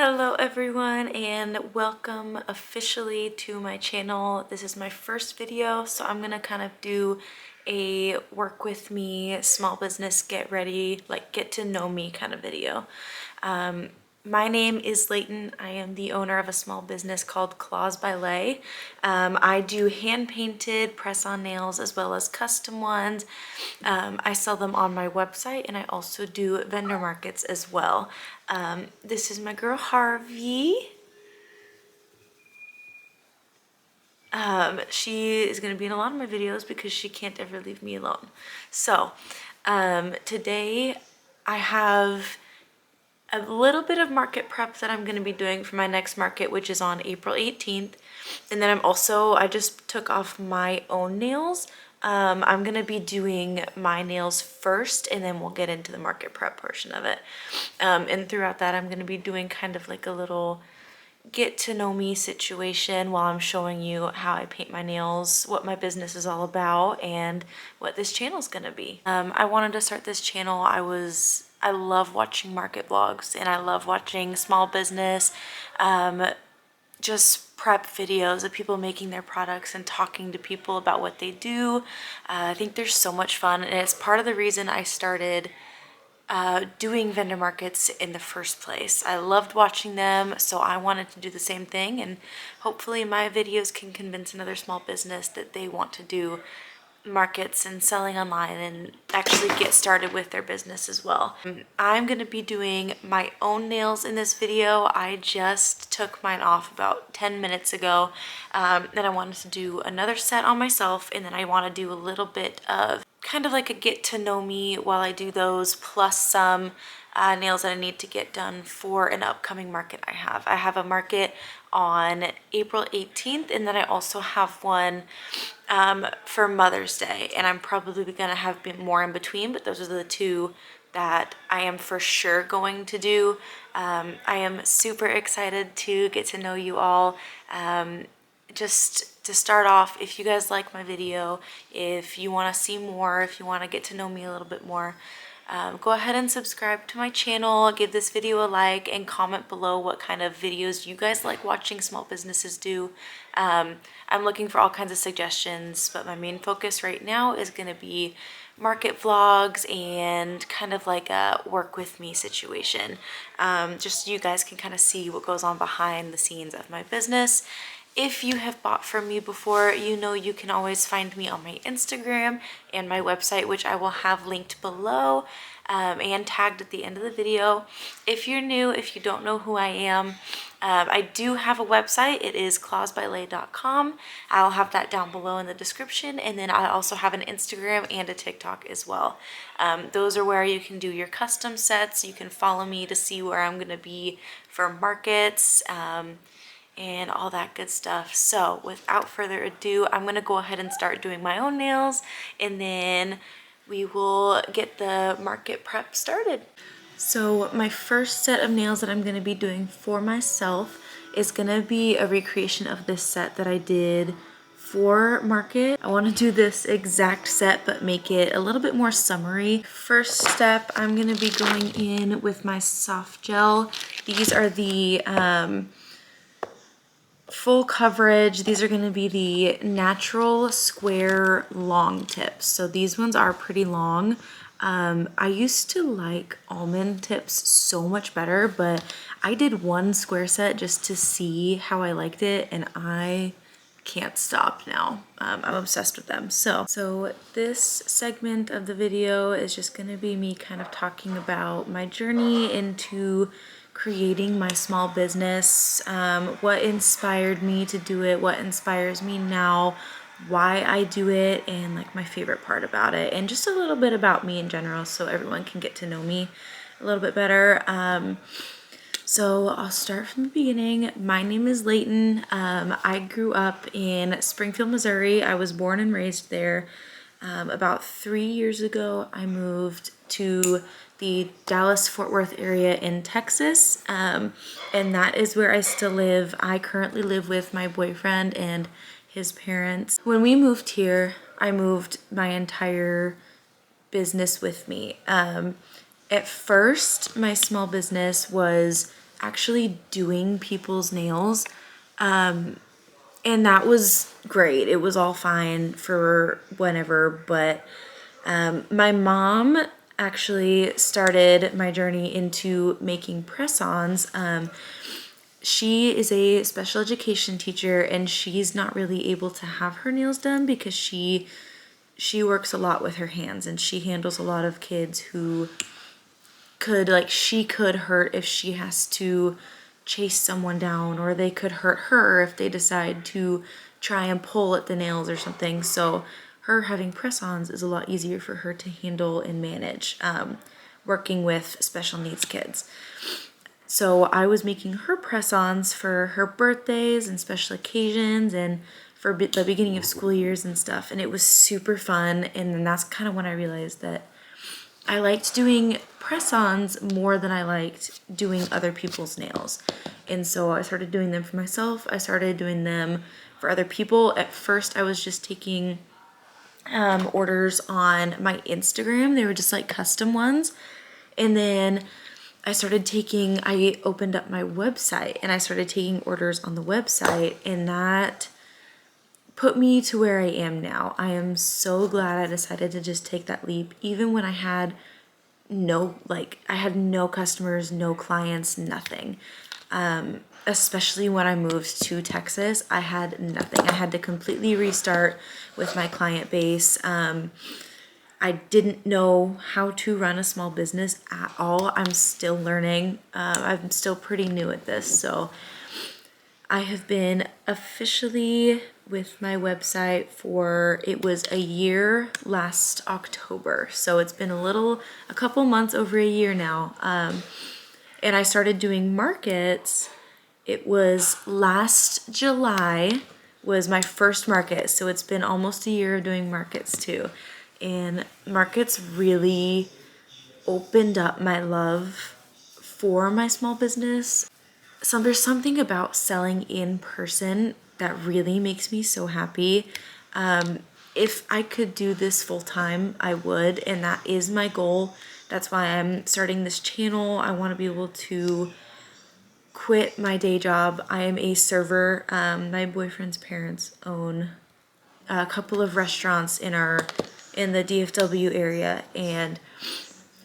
Hello everyone and welcome officially to my channel. This is my first video, so I'm gonna kind of do a work with me, small business, get ready, like get to know me kind of video. My name is Layton. I am the owner of a small business called Claws by Lay. I do hand-painted press-on nails as well as custom ones. I sell them on my website and I also do vendor markets as well. This is my girl Harvey. She is going to be in a lot of my videos because she can't ever leave me alone. So today I have a little bit of market prep that I'm going to be doing for my next market, which is on April 18th. And then I just took off my own nails. I'm going to be doing my nails first and then we'll get into the market prep portion of it. And throughout that, I'm going to be doing kind of like a little get to know me situation while I'm showing you how I paint my nails, what my business is all about, and what this channel is going to be. I wanted to start this channel. I love watching market vlogs and I love watching small business, just prep videos of people making their products and talking to people about what they do. I think there's so much fun and it's part of the reason I started doing vendor markets in the first place. I loved watching them, so I wanted to do the same thing, and hopefully my videos can convince another small business that they want to do markets and selling online and actually get started with their business as well. I'm going to be doing my own nails in this video. I just took mine off about 10 minutes ago. Then I wanted to do another set on myself, and then I want to do a little bit of kind of like a get to know me while I do those, plus some nails that I need to get done for an upcoming market I have. I have a market on April 18th, and then I also have one for Mother's Day, and I'm probably going to have more in between, but those are the two that I am for sure going to do. I am super excited to get to know you all. Just to start off, if you guys like my video, if you want to see more, if you want to get to know me a little bit more, go ahead and subscribe to my channel, give this video a like, and comment below what kind of videos you guys like watching small businesses do. I'm looking for all kinds of suggestions, but my main focus right now is going to be market vlogs and kind of like a work with me situation. Just so you guys can kind of see what goes on behind the scenes of my business. If you have bought from me before, you know you can always find me on my Instagram and my website, which I will have linked below and tagged at the end of the video. If you're new, if you don't know who I am, I do have a website. It is clawsbylay.com. I'll have that down below in the description, and then I also have an Instagram and a TikTok as well. Those are where you can do your custom sets. You can follow me to see where I'm going to be for markets, and all that good stuff. So without further ado, I'm gonna go ahead and start doing my own nails, and then we will get the market prep started. So my first set of nails that I'm gonna be doing for myself is gonna be a recreation of this set that I did for market. I want to do this exact set but make it a little bit more summery. First step, I'm gonna be going in with my soft gel. These are the full coverage. These are going to be the natural square long tips. So these ones are pretty long. I used to like almond tips so much better, but I did one square set just to see how I liked it, and I can't stop now. I'm obsessed with them. So this segment of the video is just going to be me kind of talking about my journey into creating my small business, what inspired me to do it, what inspires me now, why I do it, and like my favorite part about it, and just a little bit about me in general so everyone can get to know me a little bit better. So I'll start from the beginning. My name is Layton. I grew up in Springfield, Missouri. I was born and raised there. About 3 years ago, I moved to the Dallas-Fort Worth area in Texas, and that is where I still live. I currently live with my boyfriend and his parents. When we moved here, I moved my entire business with me. At first, my small business was actually doing people's nails. And that was great. It was all fine for whenever, but my mom actually started my journey into making press-ons. She is a special education teacher, and she's not really able to have her nails done because she works a lot with her hands, and she handles a lot of kids who she could hurt if she has to chase someone down, or they could hurt her if they decide to try and pull at the nails or something. So her having press-ons is a lot easier for her to handle and manage, working with special needs kids. So I was making her press-ons for her birthdays and special occasions and for the beginning of school years and stuff. And it was super fun. And then that's kind of when I realized that I liked doing press-ons more than I liked doing other people's nails. And so I started doing them for myself. I started doing them for other people. At first I was just taking orders on my Instagram. They were just like custom ones. And then I opened up my website and I started taking orders on the website, and that put me to where I am now. I am so glad I decided to just take that leap, even when I had no customers, no clients, nothing. Especially when I moved to Texas, I had nothing. I had to completely restart with my client base. I didn't know how to run a small business at all. I'm still learning. I'm still pretty new at this. So I have been officially with my website it was a year last October. So it's been a couple months, over a year now. And I started doing markets. It was last July was my first market. So it's been almost a year of doing markets too. And markets really opened up my love for my small business. So there's something about selling in person that really makes me so happy. If I could do this full time, I would, and that is my goal. That's why I'm starting this channel. I want to be able to quit my day job. I am a server. My boyfriend's parents own a couple of restaurants in the DFW area, and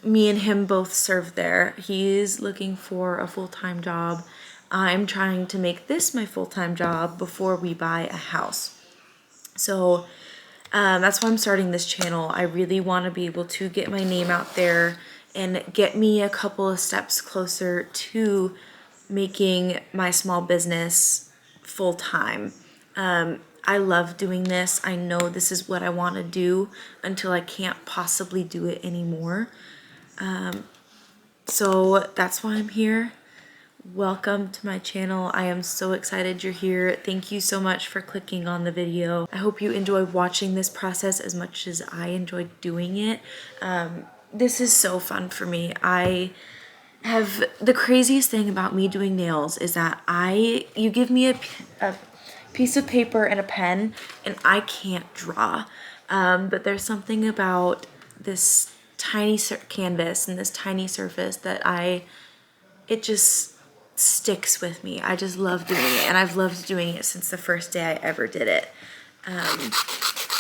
me and him both serve there. He's looking for a full-time job. I'm trying to make this my full-time job before we buy a house. So that's why I'm starting this channel. I really want to be able to get my name out there and get me a couple of steps closer to making my small business full-time. I love doing this. I know this is what I want to do until I can't possibly do it anymore. So that's why I'm here. Welcome to my channel. I am so excited you're here. Thank you so much for clicking on the video. I hope you enjoy watching this process as much as I enjoyed doing it. This is so fun for me. The craziest thing about me doing nails is that you give me a piece of paper and a pen and I can't draw. But there's something about this tiny canvas and this tiny surface that it just sticks with me. I just love doing it, and I've loved doing it since the first day I ever did it.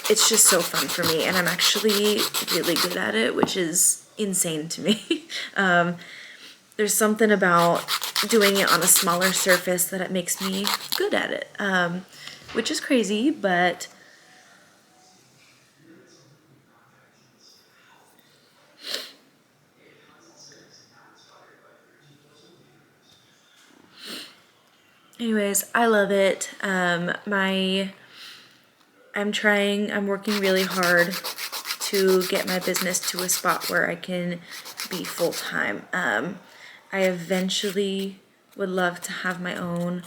It's just so fun for me, and I'm actually really good at it, which is insane to me. There's something about doing it on a smaller surface that it makes me good at it, which is crazy, but anyways, I love it. I'm working really hard to get my business to a spot where I can be full-time. I eventually would love to have my own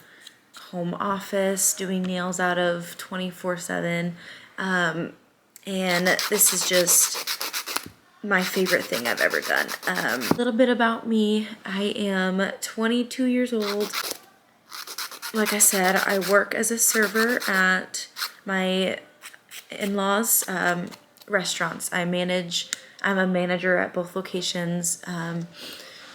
home office doing nails out of 24/7. And this is just my favorite thing I've ever done. A little bit about me. I am 22 years old. Like I said, I work as a server at my in-laws' restaurants. I'm a manager at both locations.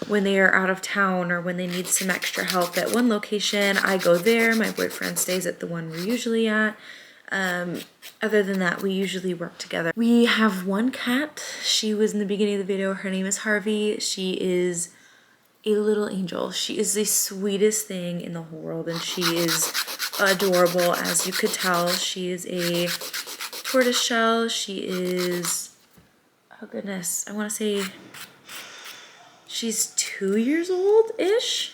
when they are out of town or when they need some extra help at one location, I go there. My boyfriend stays at the one we're usually at. Other than that, we usually work together. We have one cat. She was in the beginning of the video. Her name is Harvey. She is a little angel. She is the sweetest thing in the whole world, and she is adorable, as you could tell. She is a tortoiseshell. She is, oh goodness, I want to say she's 2 years old-ish.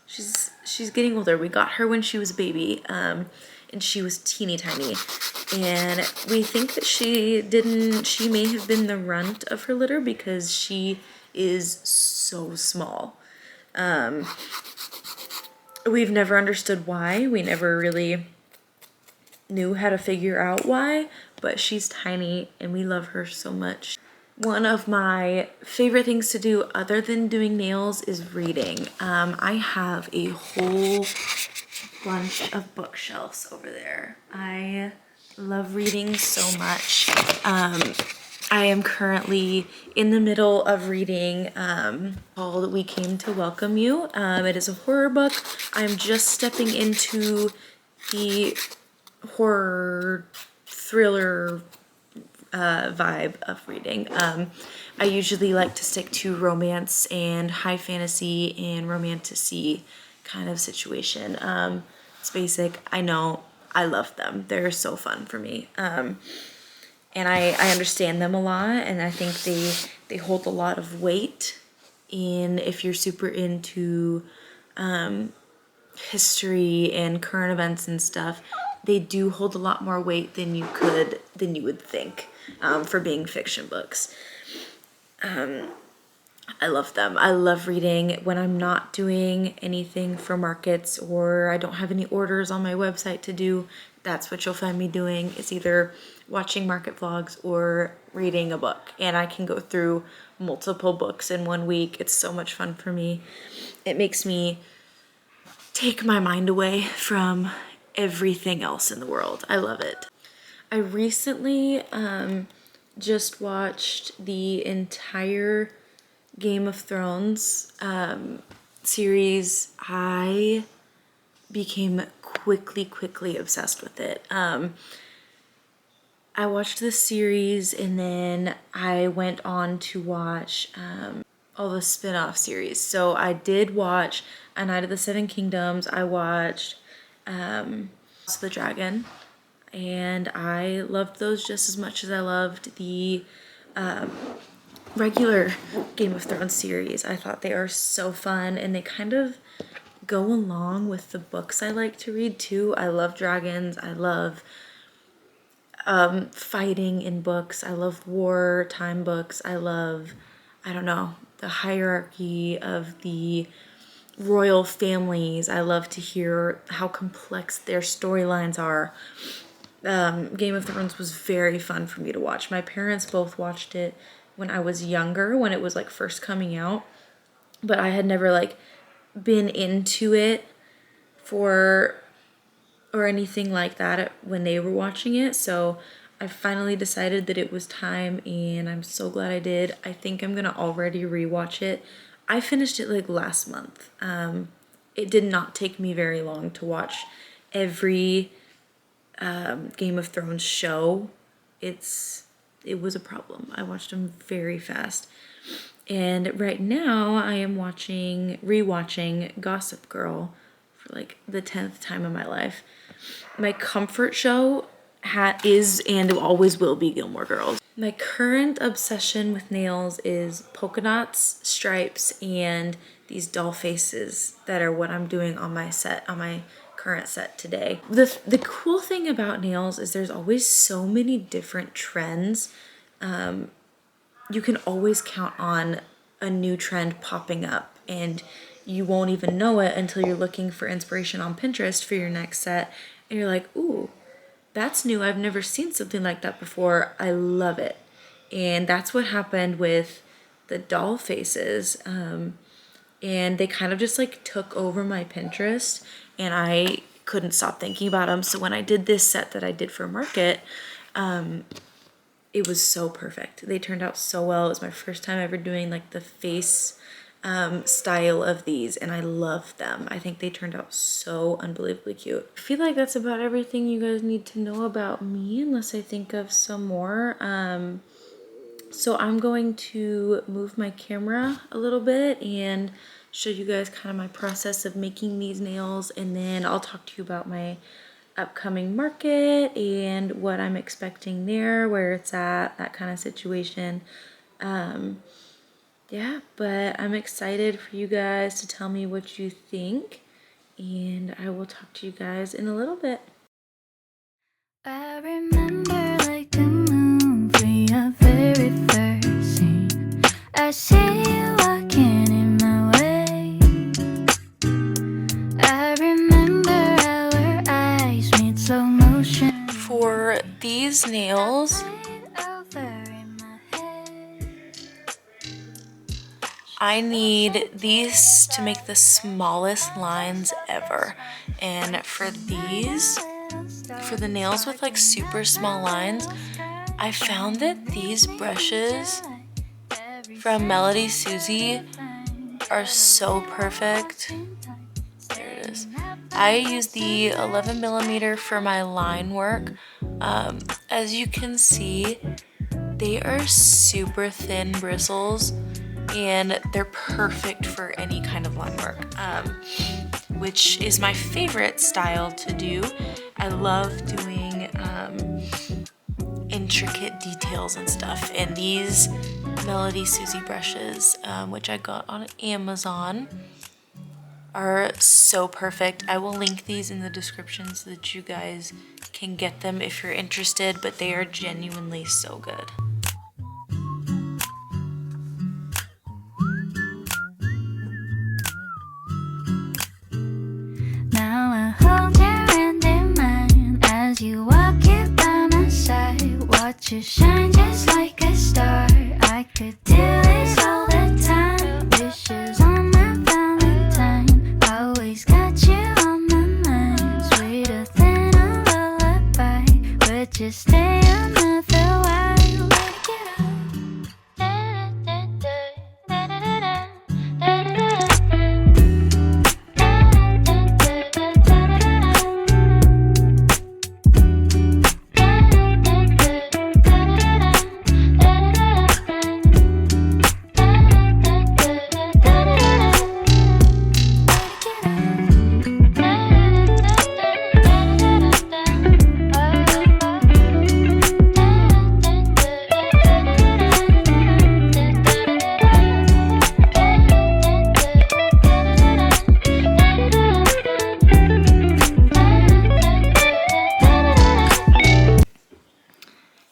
She's getting older. We got her when she was a baby, and she was teeny tiny. And we think that she may have been the runt of her litter because she is so small. We've never understood why. We never really knew how to figure out why, but she's tiny and we love her so much. One of my favorite things to do other than doing nails is reading. I have a whole bunch of bookshelves over there. I love reading so much. I am currently in the middle of reading called We Came to Welcome You. It is a horror book. I'm just stepping into the horror thriller vibe of reading. I usually like to stick to romance and high fantasy and romantic-y kind of situation. It's basic. I know. I love them. They're so fun for me. And I understand them a lot, and I think they hold a lot of weight in if you're super into history and current events and stuff. They do hold a lot more weight than you would think for being fiction books. I love them. I love reading when I'm not doing anything for markets or I don't have any orders on my website to do. That's what you'll find me doing. It's either watching market vlogs or reading a book. And I can go through multiple books in 1 week. It's so much fun for me. It makes me take my mind away from everything else in the world. I love it. I recently just watched the entire Game of Thrones series. I became quickly obsessed with it. I watched this series and then I went on to watch all the spin-off series. So I did watch A Night of the Seven Kingdoms. I watched House of the Dragon, and I loved those just as much as I loved the regular Game of Thrones series. I thought they are so fun, and they kind of go along with the books I like to read too. I love dragons. I love fighting in books. I love wartime books. I love, I don't know, the hierarchy of the royal families. I love to hear how complex their storylines are. Game of Thrones was very fun for me to watch. My parents both watched it when I was younger, when it was like first coming out, but I had never like been into it or anything like that when they were watching it. So I finally decided that it was time, and I'm so glad I did. I think I'm gonna already rewatch it. I finished it like last month. It did not take me very long to watch every Game of Thrones show. It was a problem. I watched them very fast. And right now I am rewatching Gossip Girl for like the 10th time in my life. My comfort show is and always will be Gilmore Girls. My current obsession with nails is polka dots, stripes, and these doll faces that are what I'm doing on my current set today. The cool thing about nails is there's always so many different trends. You can always count on a new trend popping up, and you won't even know it until you're looking for inspiration on Pinterest for your next set, and you're like, ooh, that's new. I've never seen something like that before. I love it. And that's what happened with the doll faces. And they kind of just like took over my Pinterest, and I couldn't stop thinking about them. So when I did this set that I did for Market, it was so perfect. They turned out so well. It was my first time ever doing like the face style of these, and I love them. I think they turned out so unbelievably cute. I feel like that's about everything you guys need to know about me, unless I think of some more. So I'm going to move my camera a little bit and show you guys kind of my process of making these nails, and then I'll talk to you about my upcoming market and what I'm expecting there, where it's at, that kind of situation. Yeah, but I'm excited for you guys to tell me what you think, and I will talk to you guys in a little bit. I remember like the movie, our very first scene. I see you walking in my way. I remember our eyes meet slow motion. For these nails, I need these to make the smallest lines ever. And for these, for the nails with like super small lines, I found that these brushes from Melody Susie are so perfect. There it is. I use the 11 millimeter for my line work. As you can see, they are super thin bristles, and they're perfect for any kind of line work, which is my favorite style to do. I love doing intricate details and stuff, and these Melody Susie brushes, which I got on Amazon, are so perfect. I will link these in the description so that you guys can get them if you're interested, but they are genuinely so good. Now I hold your hand in mine as you walk it by my side. Watch you shine just like a star. I could do this all the time. Wishes on my Valentine. Always got you on my mind. Sweeter than a lullaby. Would you stay another while? Make it up.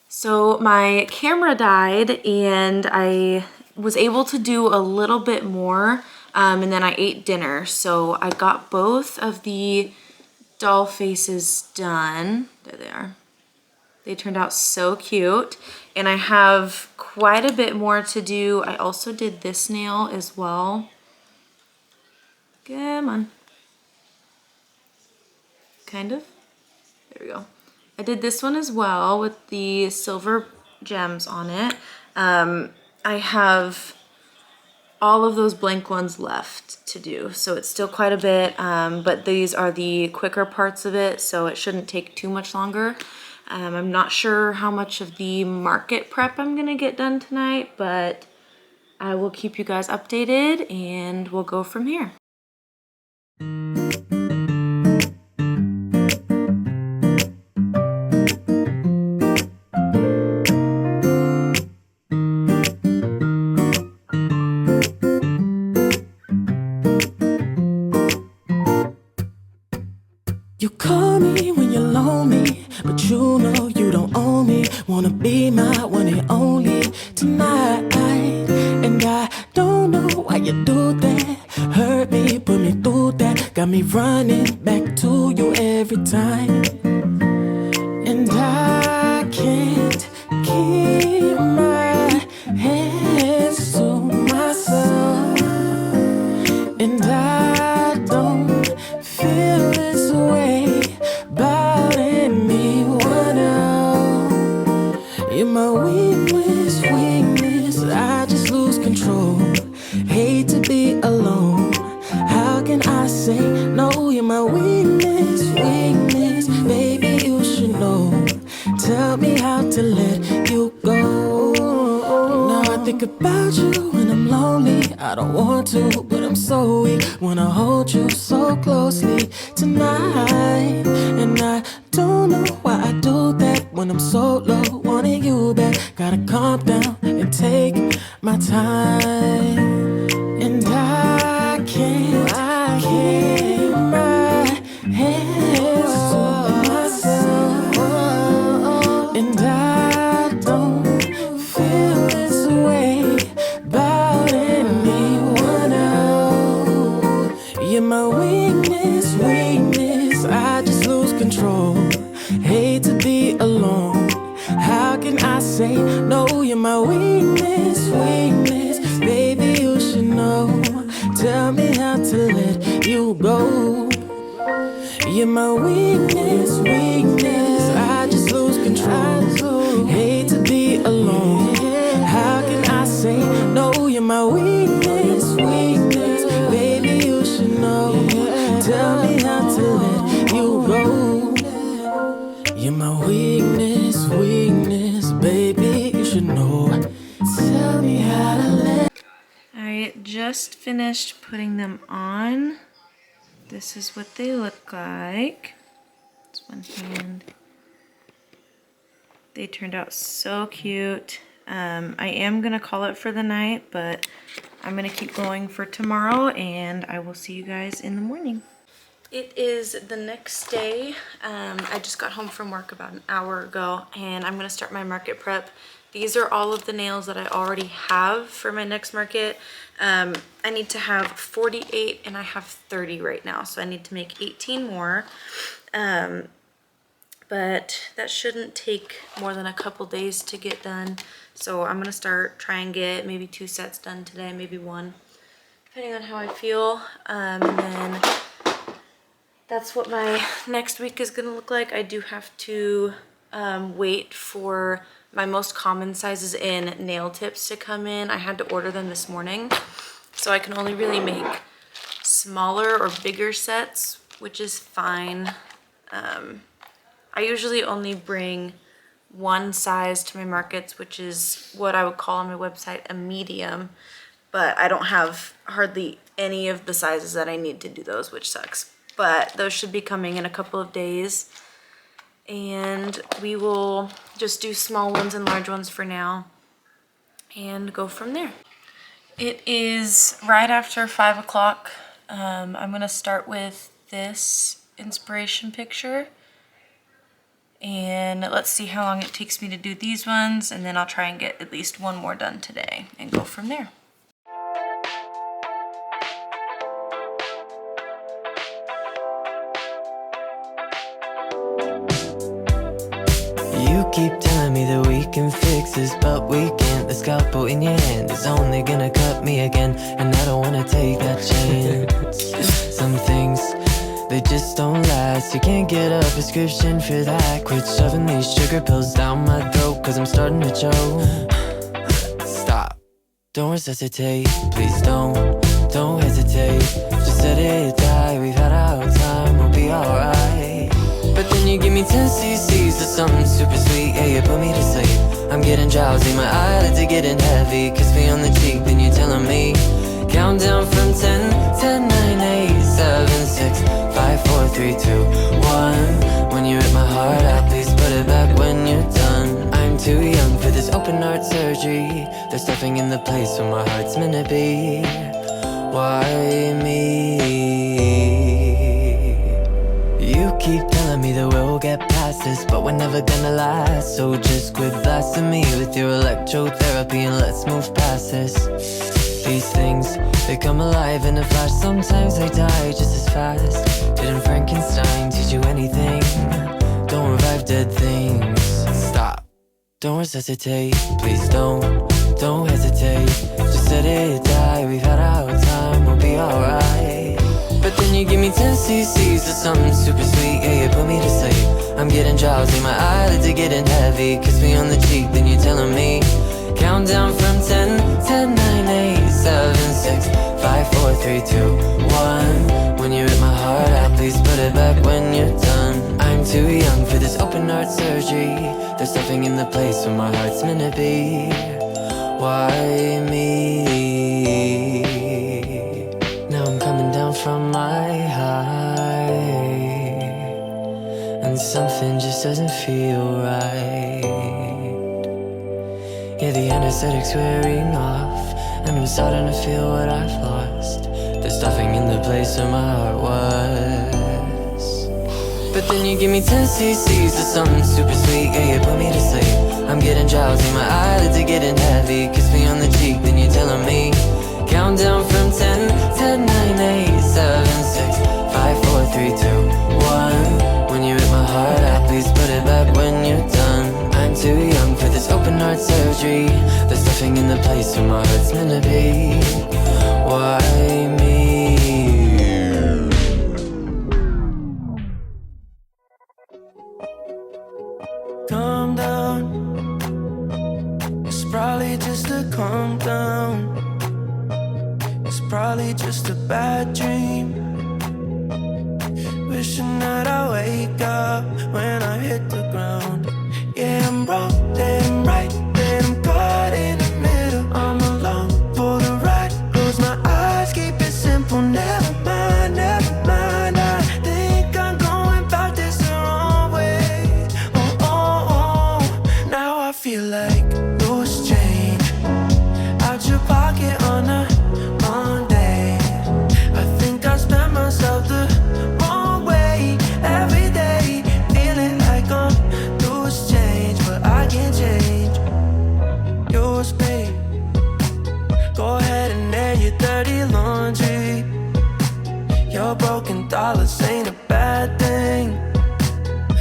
So my camera died, and I was able to do a little bit more, and then I ate dinner. So I got both of the doll faces done. There they are. They turned out so cute, and I have quite a bit more to do. I also did this nail as well. Come on. Kind of. There we go. I did this one as well with the silver gems on it. I have all of those blank ones left to do, so it's still quite a bit, but these are the quicker parts of it, so it shouldn't take too much longer. I'm not sure how much of the market prep I'm gonna get done tonight, but I will keep you guys updated and we'll go from here. You call me when you're lonely, but you know you don't own me. Wanna be my one and only tonight. And I don't know why you do that. Hurt me, put me through that. Got me running back to you every time. And I can't keep my hands to myself. And I don't feel this way about anyone else. You're my weakness, I just lose control. Hate to be weakness, weakness. Baby, you should know. Tell me how to let you go. Now I think about you when I'm lonely. I don't want to, but I'm so weak. Wanna hold you so closely tonight. And I don't know why I do that when I'm so low, wanting you back. Gotta calm down and take my time. And I can't keep my hands to myself. And I don't feel this way about anyone else. You're my weakness, weakness. I just lose control. Hate to be alone. How can I say no? You're my weakness, weakness. Baby, you should know. Tell me how to let you go. You're my weakness, weakness. I just lose control. Hate to be alone. How can I say no? You're my weakness, weakness. Baby, you should know. Tell me how to let you go. You're my weakness, weakness. Baby, you should know. Tell me how to let. I just finished putting them on. This is what they look like. It's one hand. They turned out so cute. I am gonna call it for the night, but I'm gonna keep going for tomorrow, and I will see you guys in the morning. It is the next day. I just got home from work about an hour ago, and I'm gonna start my market prep. These are all of the nails that I already have for my next market. I need to have 48 and I have 30 right now, so I need to make 18 more. But that shouldn't take more than a couple days to get done. So I'm gonna try and get maybe 2 sets done today, maybe 1, depending on how I feel. And then that's what my next week is gonna look like. I do have to wait for my most common sizes in nail tips to come in. I had to order them this morning, so I can only really make smaller or bigger sets, which is fine. I usually only bring one size to my markets, which is what I would call on my website a medium, but I don't have hardly any of the sizes that I need to do those, which sucks. But those should be coming in a couple of days, and we will just do small ones and large ones for now and go from there. It is right after 5 o'clock. I'm gonna start with this inspiration picture, and let's see how long it takes me to do these ones, and then I'll try and get at least one more done today and go from there. You keep telling me that we can fix this, but we can't. The scalpel in your hand is only gonna cut me again, and I don't wanna take that chance. Some things, they just don't last. You can't get a prescription for that. Quit shoving these sugar pills down my throat, cause I'm starting to choke. Stop, don't resuscitate, please don't hesitate. Just let it die, we've had our time, we'll be alright. But then you give me 10 cc's of something super sweet, yeah, you put me to sleep. I'm getting drowsy, my eyelids are getting heavy. Kiss me on the cheek, then you're telling me. Count down from 10, 10, 9, 8, 7, 6, 5, 4, 3, 2, 1. When you rip my heart out, please put it back when you're done. I'm too young for this open heart surgery. There's stuffing in the place where my heart's meant to be. Why me? You keep telling me that we'll get past this, but we're never gonna last. So just quit blasting me with your electrotherapy and let's move past this. These things, they come alive in a flash. Sometimes they die just as fast. Didn't Frankenstein teach you anything? Don't revive dead things. Stop, don't resuscitate, please don't hesitate. Just let it die, we've had our time, we'll be alright. But then you give me 10 cc's of something super sweet, yeah, you put me to sleep. I'm getting drowsy, my eyelids are getting heavy. Kiss me on the cheek, then you're telling me. Count down from 10, 10, 9, 8, 7, 6, 5, 4, 3, 2, 1. When you rip my heart out, please put it back when you're done. I'm too young for this open heart surgery. There's nothing in the place where my heart's meant to be. Why me? Now I'm coming down from my high, and something just doesn't feel right. Yeah, the anesthetic's wearing off, and I'm starting to feel what I've lost. There's nothing in the place where my heart was. But then you give me 10 cc's of something super sweet. Yeah, you put me to sleep. I'm getting drowsy, my eyelids are getting heavy. Kiss me on the cheek, then you're telling me. Count down from 10, 10, 9, 8, 7, 6, 5, 4, 3, 2, 1. When you rip my heart out, please put it back when you're done. I'm too young for this open heart surgery. There's nothing in the place where my heart's meant to be. Why me? Calm down. It's probably just a calm down. It's probably just a bad dream. Wishing that I wake up when I hit the ground. Yeah, I'm wrong, then I'm right, then I'm caught in the middle. I'm alone for the ride. Close my eyes, keep it simple. Never mind, never mind. I think I'm going about this the wrong way. Oh, oh, oh. Now I feel like loose change out your pocket on a Monday. I think I spent myself the wrong way every day. Feeling like I'm loose change, but I can't change. Yours, babe. Go ahead and air your dirty laundry. Your broken dollars ain't a bad thing.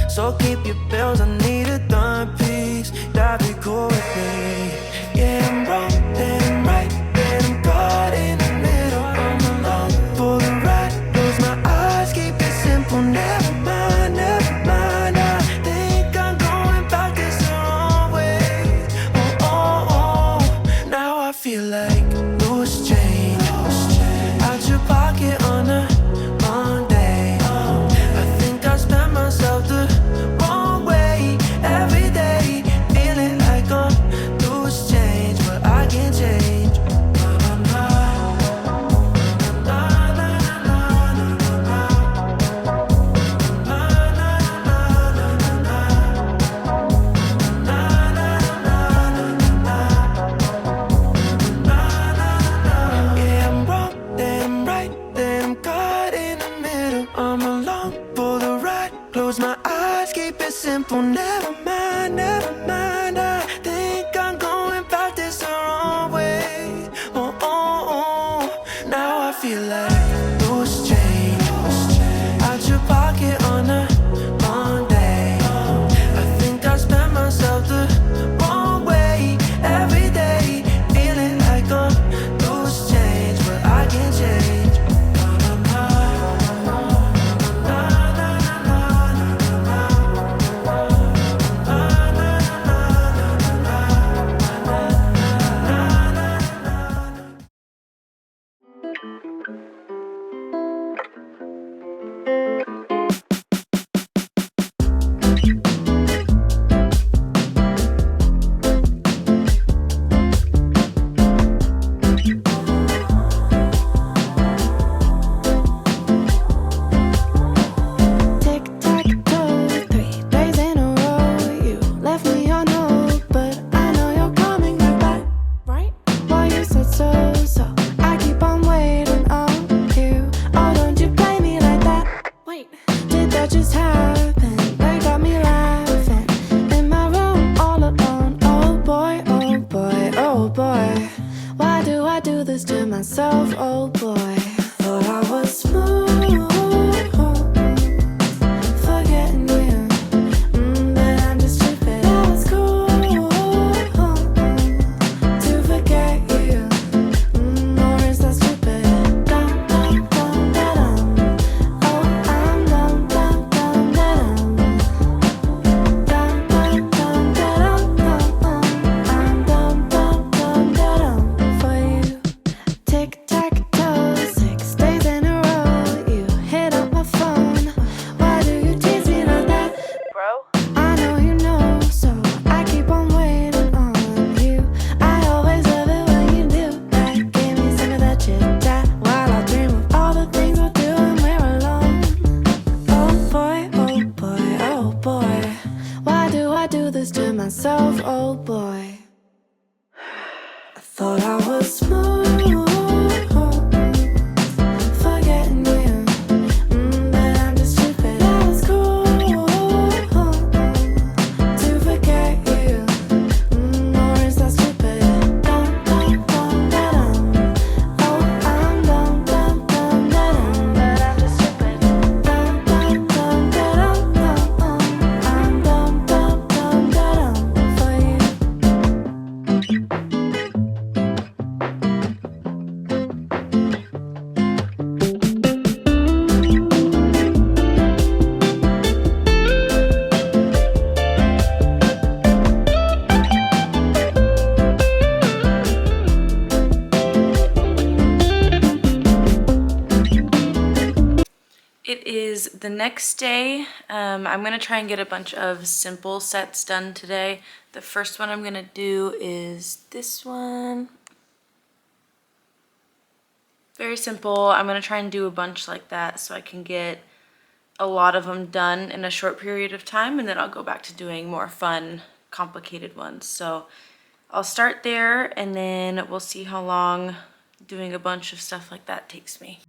So keep your bills, I need a third piece. That'd be cool with me. Yeah, I'm wrong, then I'm right, then I'm caught in the middle. I'm alone for the ride. Close my eyes, keep it simple. Never mind, never mind. I think I'm going about this the wrong way. Oh, oh, oh. Now I feel like loose change out your pocket on a Monday. I think I spent myself the wrong way every day. Feeling like I'm loose change, but I can't change. Na, na, na. Na, na, na, na, na, na. Na, na, na, na, na, na. Na, na, na, na, na, na. Yeah, I'm wrong, then I'm right, then I'm caught in the middle. I'm alone for the ride. Close my eyes, keep it simple. Never mind, never mind. I think I'm going about this the wrong way. Oh, oh, oh. Now I feel like loose change out your pocket on a Monday. I think I spent myself the wrong way every day. Feeling like I'm loose change, but I can't change. Na, na, na. Na, na, na, na, na, na. Na, na, na, na, na, na. Tic-tac-toe, 3 days in a row. You left me on hold, but I know you're coming right back, right? Well, you said so, so I keep on waiting on you. Oh, don't you play me like that. Wait, did that just happen? They got me laughing in my room all alone. Oh boy, oh boy, oh boy. Why do I do this to myself? Oh boy. Thought I was smooth, forgetting you, but I'm just stupid. That was cool to forget you, or is that stupid? Dum dum dum da dum. Oh, I'm dum dum dum da dum. myself, oh boy. I thought I was smooth, forgetting you, but I'm just stupid. I was cool to forget you, or is that stupid? Dum dum dum dum. Oh, I'm dum dum dum dum, but I'm just stupid. Dum dum dum dum dum. I'm dum dum dum dum for you. It is the next day. I'm gonna try and get a bunch of simple sets done today. The first one I'm gonna do is this one. Very simple. I'm gonna try and do a bunch like that so I can get a lot of them done in a short period of time, and then I'll go back to doing more fun, complicated ones. So I'll start there, and then we'll see how long doing a bunch of stuff like that takes me.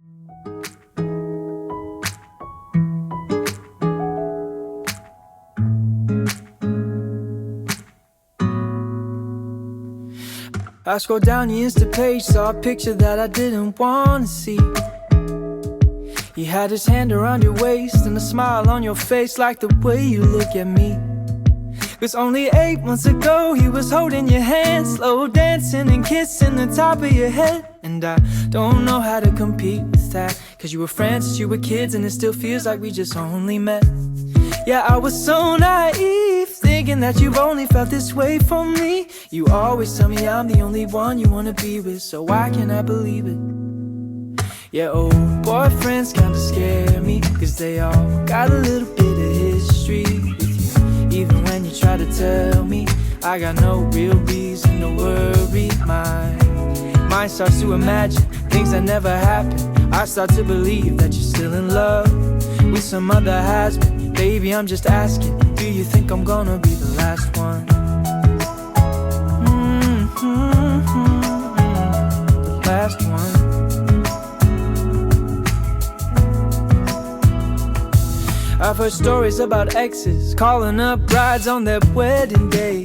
I scrolled down your Insta page, saw a picture that I didn't want to see. He had his hand around your waist and a smile on your face, like the way you look at me. 'Cause only 8 months ago he was holding your hand, slow dancing and kissing the top of your head. And I don't know how to compete with that, 'cause you were friends since you were kids, and it still feels like we just only met. Yeah, I was so naive, thinking that you've only felt this way for me. You always tell me I'm the only one you wanna be with, so why can't I believe it? Yeah, old boyfriends kinda scare me, 'cause they all got a little bit of history with you. Even when you try to tell me, I got no real reason to worry. My mind starts to imagine things that never happened. I start to believe that you're still in love with some other has-been. Baby, I'm just asking, do you think I'm gonna be the last one? The last one. I've heard stories about exes calling up brides on their wedding day,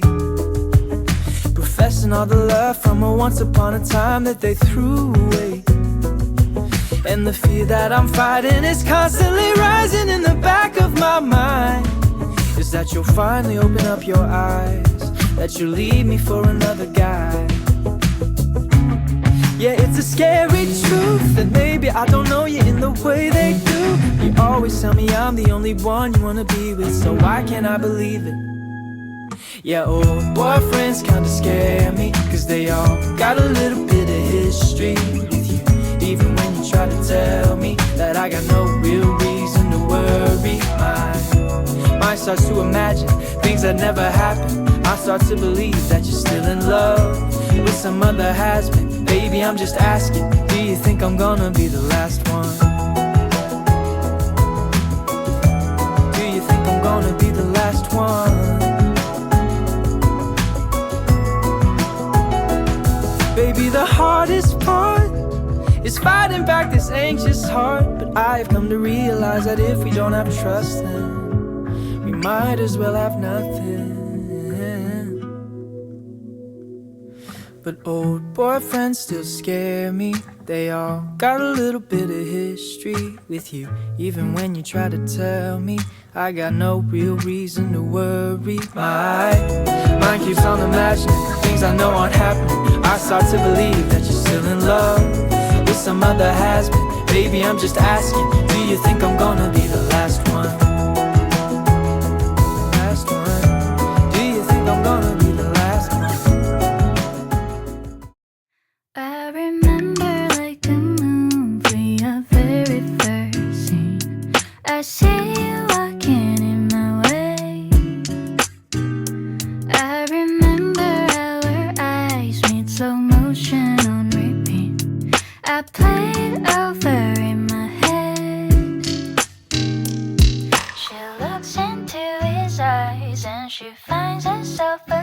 professing all the love from a once upon a time that they threw away. And the fear that I'm fighting is constantly rising in the back of my mind, is that you'll finally open up your eyes, that you'll leave me for another guy. Yeah, it's a scary truth that maybe I don't know you in the way they do. You always tell me I'm the only one you wanna be with, so why can't I believe it? Yeah, old boyfriends kinda scare me, 'cause they all got a little bit of history with you. Even when you try to tell me that I got no real reason to worry. My mind starts to imagine things that never happened. I start to believe that you're still in love with some other has-been. Baby, I'm just asking, do you think I'm gonna be the last one? Do you think I'm gonna be the last one? Baby, the hardest part is fighting back this anxious heart. But I've come to realize that if we don't have trust, then we might as well have nothing. But old boyfriends still scare me. They all got a little bit of history with you. Even when you try to tell me, I got no real reason to worry. My mind keeps on imagining things I know aren't happening. I start to believe that you're still in love with some other has-been. Baby, I'm just asking, do you think I'm gonna be the last one? Last one. Do you think I'm gonna be the last one? I remember like a movie, a very first scene. I see you walking in my way. I remember our eyes meet, slow motion on repeat. I played over in my head.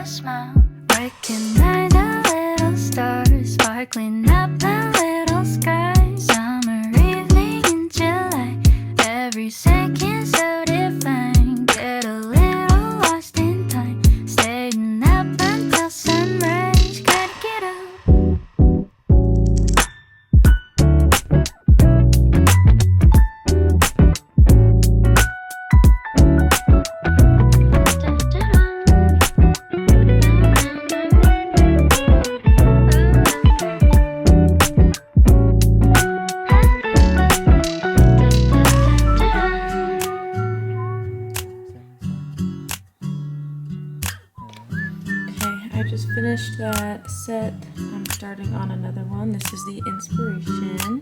a smile. Recognize a little stars sparkling up a little sky. Summer evening in July, every second so divine. Get a little lost in time, staying up until sunrise. Gotta get up. I just finished that set. I'm starting on another one. This is the inspiration.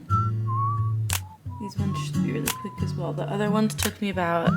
These ones should be really quick as well. The other ones took me about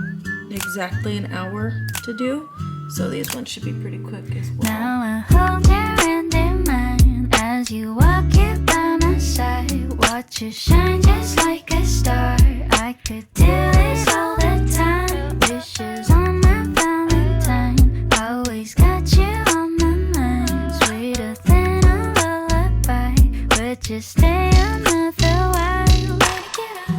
exactly an hour to do, so these ones should be pretty quick as well. Now I hold your hand in mine as you walk here by my side. Watch you shine just like a star. I could do this all the time. Wishes on my Valentine. Always got you on my mind. Sweeter than a lullaby. Would you stay another while? Let it get up.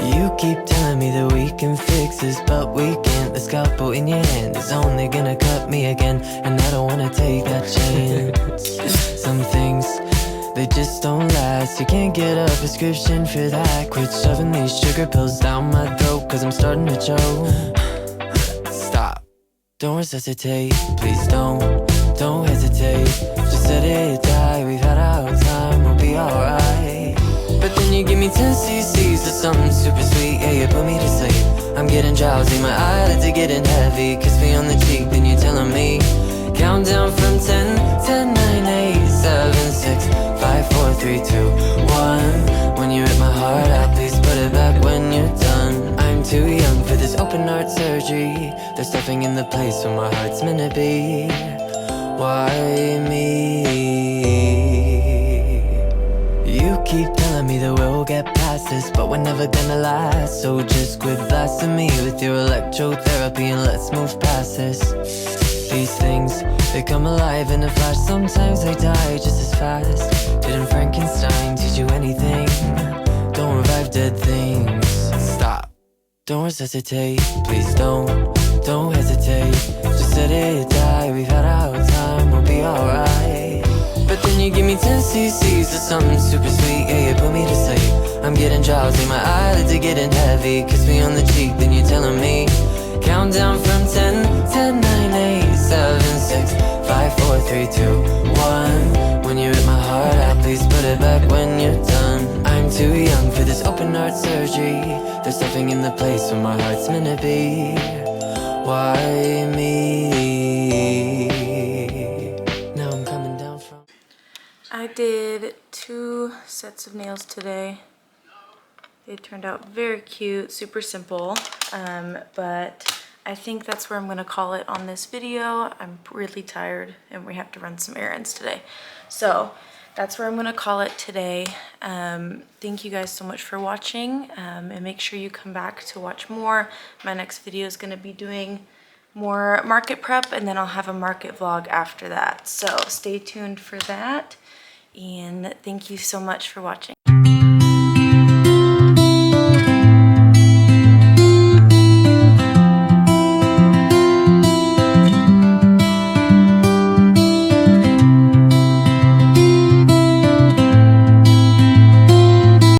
You keep telling me that we can fix this, but we can't. The scalpel in your hand is only gonna cut me again, and I don't wanna take that chance. Some things, they just don't last. You can't get a prescription for that. Quit shoving these sugar pills down my throat, cause I'm starting to choke. Stop, don't resuscitate, please don't hesitate. Just let it die, we've had our time, we'll be alright. But then you give me 10 cc's of something super sweet, yeah, you put me to sleep. I'm getting drowsy, my eyelids are getting heavy. Kiss me on the cheek, then you're telling me. Count down from 10, 10, 9, 8, 7, 6, 5, 4, 3, 2, 1. When you rip my heart out, please put it back when you're done. I'm too young for this open heart surgery. They're stuffing in the place where my heart's meant to be. Why me? You keep telling me that we'll get past this, but we're never gonna last. So just quit blasting me with your electrotherapy and let's move past this. These things, they come alive in a flash. Sometimes they die just as fast. Didn't Frankenstein teach you anything? Don't revive dead things. Stop, don't resuscitate, please don't hesitate. Just let it die, we've had our time, we'll be alright. But then you give me 10 cc's of something super sweet, yeah, you put me to sleep. I'm getting drowsy, my eyelids are getting heavy. Kiss me on the cheek, then you're telling me. Count down from 10, 10, 9, 8, 7, 6, 5, 4, 3, 2, 1. When you rip my heart out, please put it back when you're done. I'm too young for this open heart surgery. There's stuffing in the place where my heart's meant to be. Why me? Now I'm coming down from... I did 2 sets of nails today. They turned out very cute, super simple, but I think that's where I'm gonna call it on this video. I'm really tired and we have to run some errands today. So that's where I'm gonna call it today. Thank you guys so much for watching, and make sure you come back to watch more. My next video is gonna be doing more market prep, and then I'll have a market vlog after that. So stay tuned for that, and thank you so much for watching.